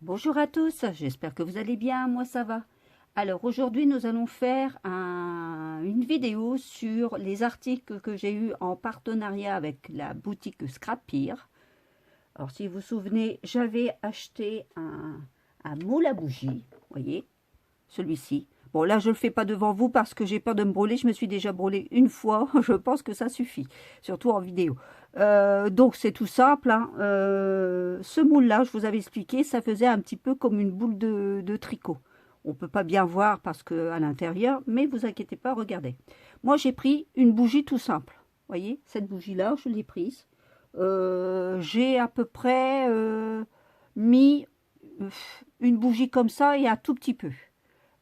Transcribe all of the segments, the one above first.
Bonjour à tous, j'espère que vous allez bien, moi ça va. Alors aujourd'hui nous allons faire une vidéo sur les articles que j'ai eus en partenariat avec la boutique Scrapir. Alors si vous vous souvenez, j'avais acheté un moule à bougies, voyez, celui-ci. Bon là je ne le fais pas devant vous parce que j'ai peur de me brûler, je me suis déjà brûlée une fois, je pense que ça suffit, surtout en vidéo. Donc c'est tout simple, hein. Ce moule-là, je vous avais expliqué, ça faisait un petit peu comme une boule de tricot. On ne peut pas bien voir parce que à l'intérieur, mais vous inquiétez pas, regardez. Moi j'ai pris une bougie tout simple, voyez, cette bougie-là, je l'ai prise. J'ai à peu près mis une bougie comme ça et un tout petit peu.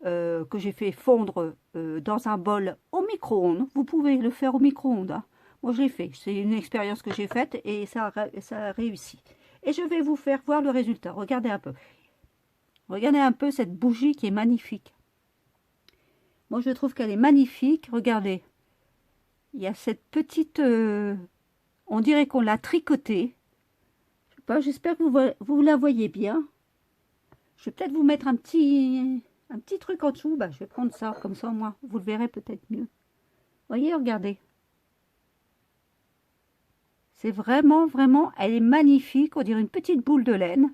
Que j'ai fait fondre dans un bol au micro-ondes. Vous pouvez le faire au micro-ondes, hein. Moi, je l'ai fait. C'est une expérience que j'ai faite et ça a réussi. Et je vais vous faire voir le résultat. Regardez un peu. Regardez un peu cette bougie qui est magnifique. Moi, je trouve qu'elle est magnifique. Regardez. Il y a cette petite... on dirait qu'on l'a tricotée. Je sais pas, j'espère que vous la voyez bien. Je vais peut-être vous mettre un petit truc en dessous. Bah, je vais prendre ça, comme ça, moi, vous le verrez peut-être mieux. Voyez, regardez. C'est vraiment, vraiment, elle est magnifique. On dirait une petite boule de laine.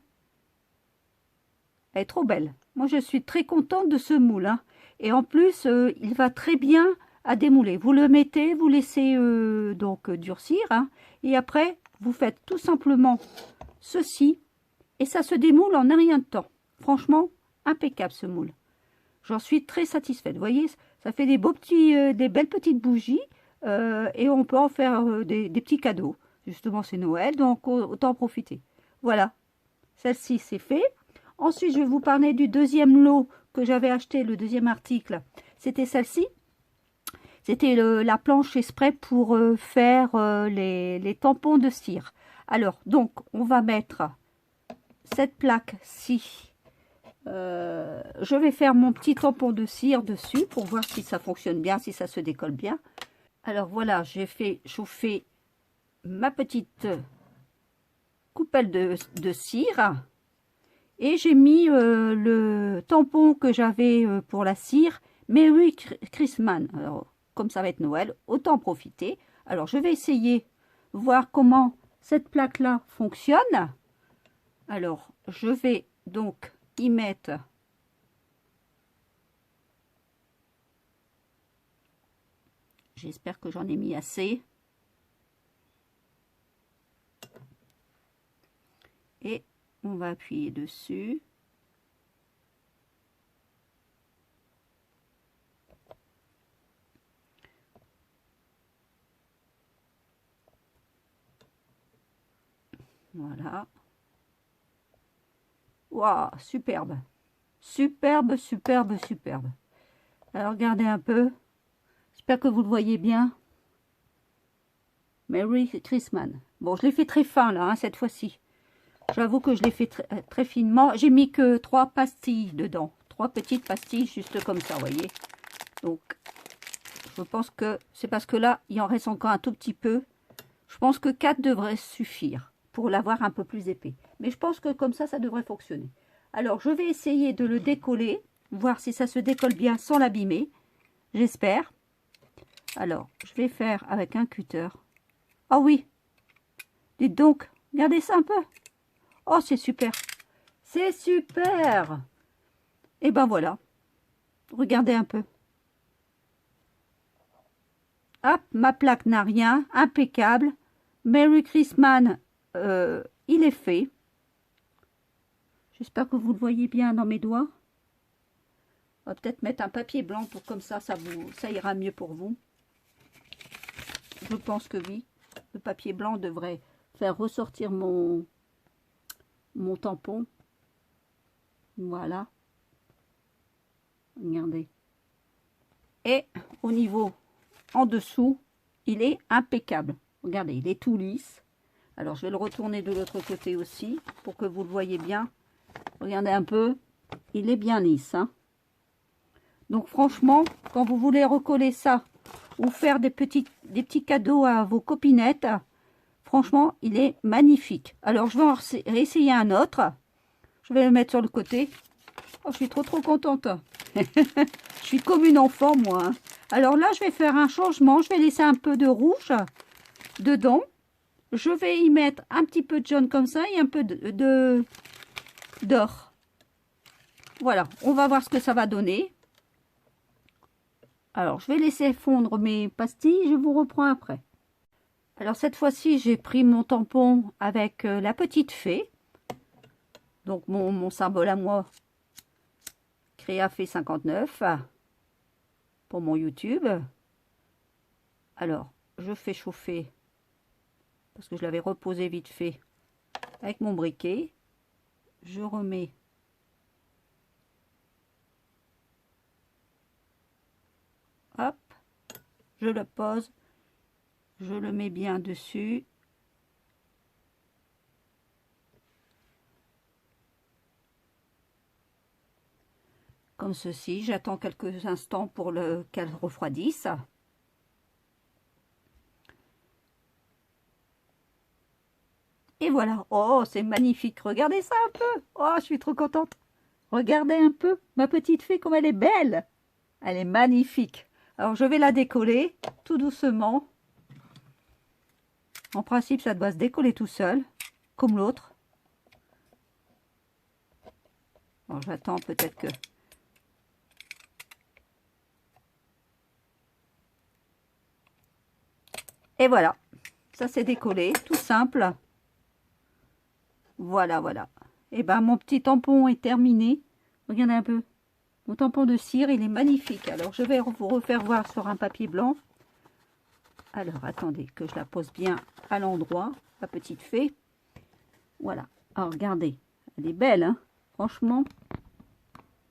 Elle est trop belle. Moi, je suis très contente de ce moule, hein. Et en plus, il va très bien à démouler. Vous le mettez, vous laissez donc durcir, hein. Et après, vous faites tout simplement ceci. Et ça se démoule en un rien de temps. Franchement, impeccable ce moule. J'en suis très satisfaite. Vous voyez, ça fait des beaux petits, des belles petites bougies. Et on peut en faire des petits cadeaux. Justement, c'est Noël, donc autant en profiter. Voilà, celle-ci, c'est fait. Ensuite, je vais vous parler du deuxième lot que j'avais acheté, le deuxième article. C'était celle-ci. C'était la planche exprès pour faire les tampons de cire. Alors, donc, on va mettre cette plaque-ci. Je vais faire mon petit tampon de cire dessus pour voir si ça fonctionne bien, si ça se décolle bien. Alors voilà, j'ai fait chauffer ma petite coupelle de cire et j'ai mis le tampon que j'avais pour la cire Merry Christmas. Alors comme ça va être Noël, autant en profiter. Alors je vais essayer voir comment cette plaque là fonctionne. Alors je vais donc y mettre j'espère que j'en ai mis assez. Et on va appuyer dessus. Voilà. Waouh, superbe. Superbe, superbe, superbe. Alors regardez un peu. J'espère que vous le voyez bien. Merry Christmas. Bon, je l'ai fait très fin là, hein, cette fois-ci. J'avoue que je l'ai fait très, très finement. J'ai mis que 3 pastilles dedans. 3 petites pastilles juste comme ça, vous voyez. Donc, je pense que c'est parce que là, il en reste encore un tout petit peu. Je pense que 4 devrait suffire pour l'avoir un peu plus épais. Mais je pense que comme ça devrait fonctionner. Alors, je vais essayer de le décoller. Voir si ça se décolle bien sans l'abîmer. J'espère. Alors, je vais faire avec un cutter. Ah oui, dites donc, regardez ça un peu. Oh, c'est super. C'est super. Et ben voilà. Regardez un peu. Hop, ma plaque n'a rien. Impeccable. Merry Christmas, il est fait. J'espère que vous le voyez bien dans mes doigts. On va peut-être mettre un papier blanc pour comme ça ira mieux pour vous. Je pense que oui. Le papier blanc devrait faire ressortir mon tampon. Voilà. Regardez. Et au niveau en dessous, il est impeccable. Regardez, il est tout lisse. Alors, je vais le retourner de l'autre côté aussi pour que vous le voyez bien. Regardez un peu. Il est bien lisse, hein. Donc, franchement, quand vous voulez recoller ça ou faire des petits cadeaux à vos copinettes, franchement, il est magnifique. Alors, je vais en essayer un autre. Je vais le mettre sur le côté. Oh, je suis trop contente. Je suis comme une enfant, moi. Hein. Alors là, je vais faire un changement. Je vais laisser un peu de rouge dedans. Je vais y mettre un petit peu de jaune comme ça et un peu d'or. Voilà, on va voir ce que ça va donner. Alors, je vais laisser fondre mes pastilles. Je vous reprends après. Alors, cette fois-ci, j'ai pris mon tampon avec la petite fée. Donc, mon symbole à moi. Créafée 59 pour mon YouTube. Alors, je fais chauffer parce que je l'avais reposé vite fait avec mon briquet. Je remets hop, je le pose, je le mets bien dessus. Comme ceci, j'attends quelques instants pour qu'elle refroidisse. Et voilà. Oh, c'est magnifique. Regardez ça un peu. Oh, je suis trop contente. Regardez un peu ma petite fée comme elle est belle. Elle est magnifique. Alors, je vais la décoller tout doucement. En principe, ça doit se décoller tout seul, comme l'autre. Bon, j'attends peut-être que... Et voilà. Ça, c'est décollé. Tout simple. Voilà, voilà. Et ben, mon petit tampon est terminé. Regardez un peu. Mon tampon de cire, il est magnifique. Alors, je vais vous refaire voir sur un papier blanc. Alors, attendez que je la pose bien à l'endroit, la petite fée. Voilà. Alors, regardez. Elle est belle, hein. Franchement,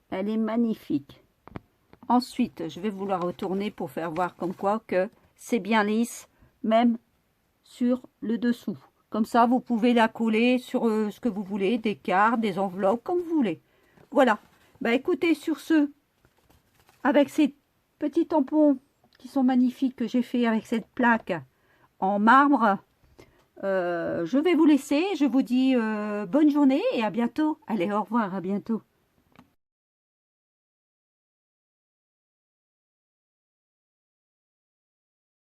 elle est magnifique. Ensuite, je vais vous la retourner pour faire voir comme quoi que c'est bien lisse, même sur le dessous. Comme ça, vous pouvez la coller sur ce que vous voulez, des cartes, des enveloppes, comme vous voulez. Voilà. Bah écoutez, sur ce, avec ces petits tampons qui sont magnifiques que j'ai fait avec cette plaque en marbre, je vais vous laisser. Je vous dis bonne journée et à bientôt. Allez, au revoir, à bientôt.